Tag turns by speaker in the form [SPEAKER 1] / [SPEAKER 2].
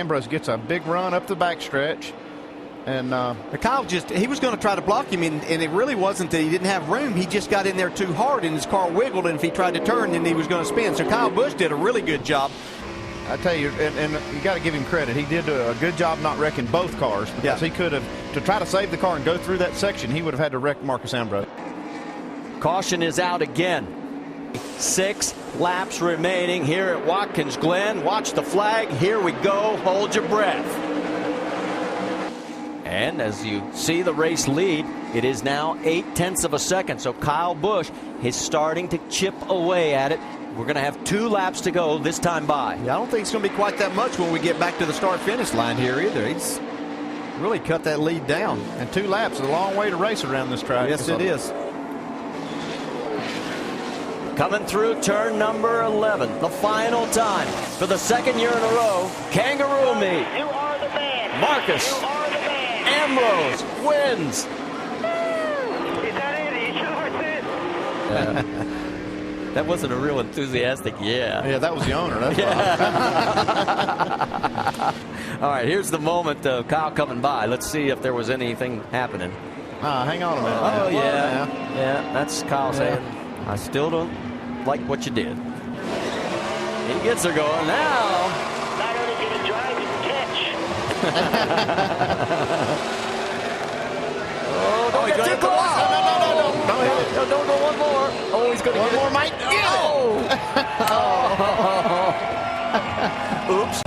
[SPEAKER 1] Ambrose gets a big run up the backstretch. And
[SPEAKER 2] Kyle he was going to try to block him, and it really wasn't that he didn't have room. He just got in there too hard, and his car wiggled, and if he tried to turn, then he was going to spin. So Kyle Busch did a really good job.
[SPEAKER 1] I tell you, and you got to give him credit. He did a good job not wrecking both cars, because he could have, to try to save the car and go through that section, he would have had to wreck Marcus Ambrose.
[SPEAKER 3] Caution is out again. 6 laps remaining here at Watkins Glen. Watch the flag. Here we go. Hold your breath. And as you see the race lead, it is now 0.8 of a second. So Kyle Busch is starting to chip away at it. We're going to have 2 laps to go this time by.
[SPEAKER 2] Yeah, I don't think it's going to be quite that much when we get back to the start-finish line here either. He's really cut that lead down.
[SPEAKER 1] And 2 laps is a long way to race around this track.
[SPEAKER 2] Yes, it is.
[SPEAKER 3] Coming through turn number 11, the final time for the 2nd year in a row. Kangaroo meet.
[SPEAKER 4] You are the man.
[SPEAKER 3] Marcus
[SPEAKER 4] You are the man.
[SPEAKER 3] Ambrose wins.
[SPEAKER 4] Is that it? Are you sure it's it?
[SPEAKER 3] That wasn't a real enthusiastic
[SPEAKER 1] Yeah, that was the owner. That's why.
[SPEAKER 3] All right, here's the moment of Kyle coming by. Let's see if there was anything happening.
[SPEAKER 1] Hang on a minute.
[SPEAKER 3] Oh,
[SPEAKER 1] now.
[SPEAKER 3] yeah.
[SPEAKER 1] Well,
[SPEAKER 3] Yeah, that's Kyle saying, I still don't like what you did. He gets her going now.
[SPEAKER 4] Not only did he drive, he can catch.
[SPEAKER 3] Don't get too close. No, don't go one more. Oh, he's going to get
[SPEAKER 1] One more, Mike.
[SPEAKER 3] Oh. Oops.